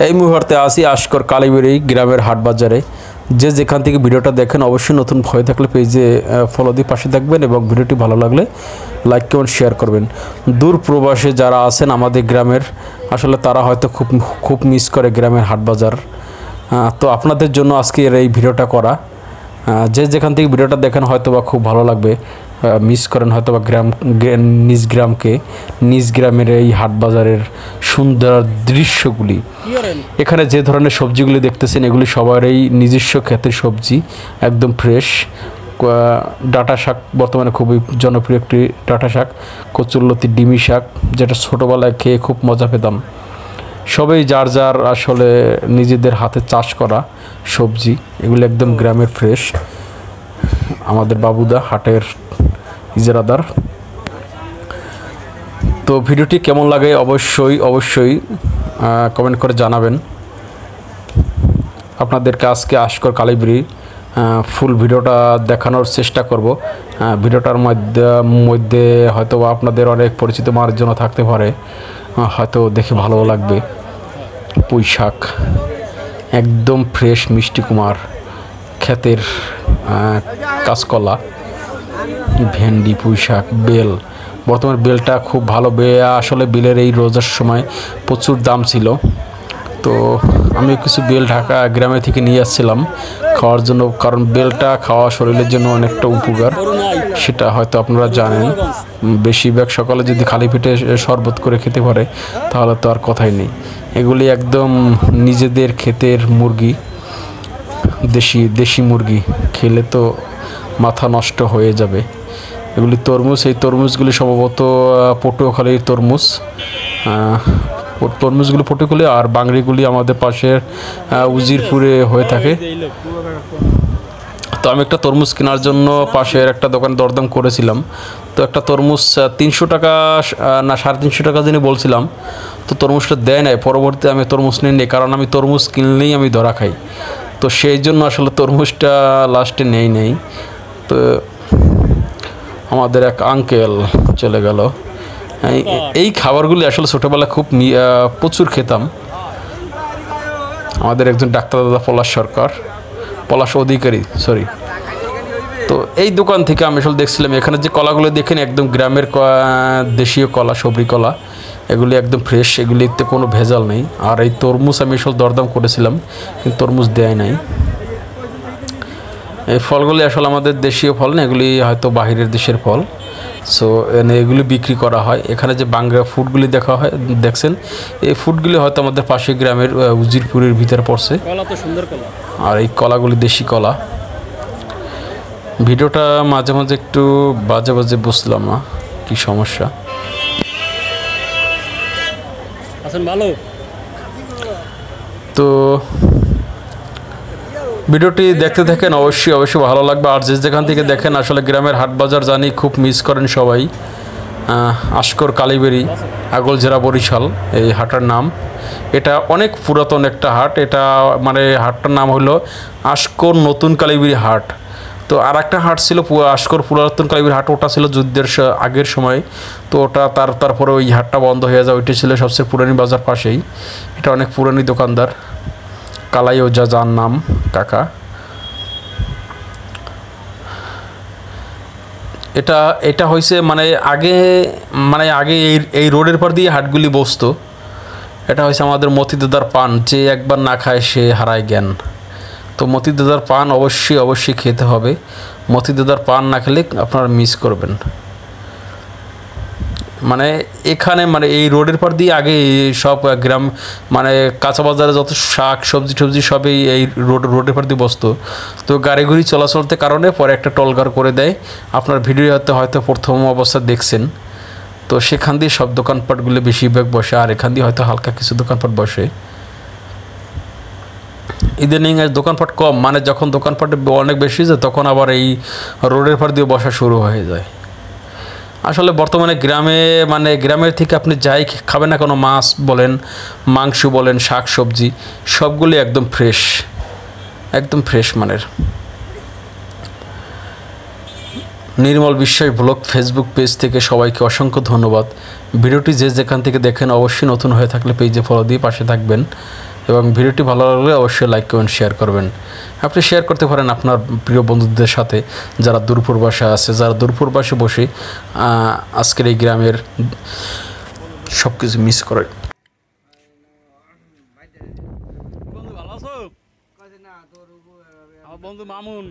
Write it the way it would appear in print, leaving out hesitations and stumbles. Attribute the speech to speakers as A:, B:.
A: এই মুহূর্তে আসি আশকর কালীবাড়ি গ্রামের হাট বাজারে। যে যেখান থেকে ভিডিওটা দেখেন অবশ্যই নতুন ভয় থাকলে পেজে ফলো দিয়ে পাশে থাকবেন এবং ভিডিওটি ভালো লাগলে লাইক কমেন্ট শেয়ার করবেন। দূর প্রবাসে যারা আছেন আমাদের গ্রামের, আসলে তারা হয়তো খুব মিস করে গ্রামের হাট বাজার। তো আপনাদের জন্য আজকের এই ভিডিওটা করা। যে যেখান থেকে ভিডিওটা দেখেন হয়তো বা খুব ভালো লাগবে, মিস করেন হয়তো বা নিজ গ্রামকে, নিজ গ্রামের এই হাট বাজারের সুন্দর দৃশ্যগুলি। এখানে যে ধরনের সবজিগুলি দেখতেছেন এগুলি সবারই নিজস্ব ক্ষেতের সবজি, একদম ফ্রেশ। ডাঁটা শাক বর্তমানে খুবই জনপ্রিয় একটি ডাঁটা শাক, কচুরলতি ডিমি শাক, যেটা ছোটোবেলায় খেয়ে খুব মজা পেতাম। সবাই যার যার আসলে নিজেদের হাতে চাষ করা সবজি, এগুলো একদম গ্রামের ফ্রেশ। আমাদের বাবুদা হাটের ইজারাদার। তো ভিডিওটি কেমন লাগে অবশ্যই কমেন্ট করে জানাবেন। আপনাদেরকে আজকে আশকর কালীবাড়ি ফুল ভিডিওটা দেখানোর চেষ্টা করব। ভিডিওটার মধ্যে হয়তো আপনাদের অনেক পরিচিত মানুষজন থাকতে পারে, হয়তো দেখে ভালো লাগবে। পুঁই শাক একদম ফ্রেশ, মিষ্টি কুমার ক্ষেতের কাঁচকলা, ভেন্ডি, পুঁই শাক, বেল। বর্তমানে বেলটা খুব ভালো, আসলে বেলের এই রোজার সময় প্রচুর দাম ছিল। তো আমি কিছু বেল ঢাকা গ্রামে থেকে নিয়ে আসছিলাম খাওয়ার জন্য, কারণ বেলটা খাওয়া শরীরের জন্য অনেকটা উপকার, সেটা হয়তো আপনারা জানেন। বেশিরভাগ সকালে যদি খালি পেটে শরবত করে খেতে পারে তাহলে তো আর কথাই নেই। এগুলি একদম নিজেদের ক্ষেতের মুরগি, দেশি মুরগি, খেলে তো মাথা নষ্ট হয়ে যাবে। এগুলি তরমুজ, এই তরমুজগুলি সম্ভবত পটুয়াখালীর তরমুজগুলি পটুয়াখালী, আর বাংড়িগুলি আমাদের পাশের উজিরপুরে হয়ে থাকে। তো আমি একটা তরমুজ কেনার জন্য পাশের একটা দোকানে দরদাম করেছিলাম। তো একটা তরমুজ 300 টাকা না 350 টাকা যিনি বলছিলাম, তো তরমুজটা দেয় নাই। পরবর্তীতে আমি তরমুজ নিই, কারণ আমি তরমুজ কিনলেই আমি ধরা খাই। তো সেই জন্য আসলে তরমুজটা লাস্টে নেই। তো আমাদের এক আঙ্কেল চলে গেল। এই খাবারগুলি আসলে ছোটোবেলা খুব প্রচুর খেতাম। আমাদের একজন ডাক্তার দাদা পলাশ অধিকারী, তো এই দোকান থেকে আমি আসলে দেখছিলাম, এখানে যে কলাগুলো দেখেন একদম গ্রামের দেশীয় কলা, সবরি কলা, এগুলি একদম ফ্রেশ, এগুলিতে কোনো ভেজাল নেই। আর এই তরমুজ আমি আসলে দরদাম করেছিলাম, কিন্তু তরমুজ দেয় নাই। এই ফলগুলি আসলে আমাদের দেশীয় ফল না, এগুলি হয়তো বাহিরের দেশের ফল। সো এগুলি বিক্রি করা হয়। এখানে যে বাংলা ফুডগুলি দেখছেন, এই ফুডগুলি হয়তো আমাদের পাশের গ্রামের উজিরপুরের ভিতরে পড়ছে। আর এই কলাগুলি দেশি কলা। ভিডিওটা মাঝে মাঝে একটু বাজে বুঝলাম না কি সমস্যা। তো ভিডিওটি দেখতে থাকেন, অবশ্যই ভালো লাগবে। আর যে যেখান থেকে দেখেন আসলে গ্রামের হাট বাজার জানি খুব মিস করেন সবাই। আশকর কালীবাড়ি, আগলঝেরা, বরিশাল এই হাটের নাম। এটা অনেক পুরাতন একটা হাট। এটা মানে হাটটার নাম হলো আশকর নতুন কালীবাড়ি হাট। তো আর একটা হাট ছিল আশকর পুরাতন কালীবাড়ি হাট, ওটা ছিল যুদ্ধের আগের সময়। তো ওটা তারপরে ওই হাটটা বন্ধ হয়ে যায়। ওইটা ছিল সবচেয়ে পুরানি বাজার পাশেই। এটা অনেক পুরানি দোকানদার, কালাই ওজা যার নাম কাকা। এটা হয়েছে মানে আগে এই রোডের পর দিয়ে হাটগুলি বসতো। এটা হয়েছে আমাদের মতিদাদার পান, যে একবার না খায় সে হারায় জ্ঞান। তো মতিদাদার পান অবশ্যই খেতে হবে। মতিদাদার পান না খেলে আপনারা মিস করবেন। মানে এখানে এই রোডের পর দিয়ে আগে সব গ্রাম কাঁচা বাজারে যত শাক সবজি সবই এই রোডের পর দিয়ে বসতো। তো গাড়ি ঘুড়ি চলাচলতে কারণে পরে একটা টলঘর করে দেয়। আপনার ভিডিওতে হয়তো প্রথম অবস্থা দেখছেন। তো সেখান দিয়ে সব দোকানপাটগুলো বেশিরভাগ বসে, আর এখান দিয়ে হয়তো হালকা কিছু দোকানপাট বসে। ইদানিং দোকানপাট কম, যখন দোকানপাট অনেক বেশি যায় তখন আবার এই রোডের পর দিয়ে বসা শুরু হয়ে যায়। আসলে বর্তমানে গ্রামের থেকে আপনি যাই খাবেন না কোনো, মাছ বলেন, মাংস বলেন, শাক সবজি সবগুলি একদম ফ্রেশ মানের। নির্মল বিশ্বাস ব্লগ ফেসবুক পেজ থেকে সবাইকে অসংখ্য ধন্যবাদ। ভিডিওটি যে যেখান থেকে দেখেন অবশ্যই নতুন হয়ে থাকলে পেজে ফলো দিয়ে পাশে থাকবেন। এবং ভিডিওটি ভালো লাগলে অবশ্যই লাইক কমেন্ট শেয়ার করবেন। আপনি শেয়ার করতে পারেন আপনার প্রিয় বন্ধুদের সাথে যারা দূরপ্রবাসে আছে, যারা দূরপ্রবাসে বসে আজকের এই গ্রামের সব কিছু মিস করে।
B: বন্ধু ভালো আছো? আমার বন্ধু মামুন।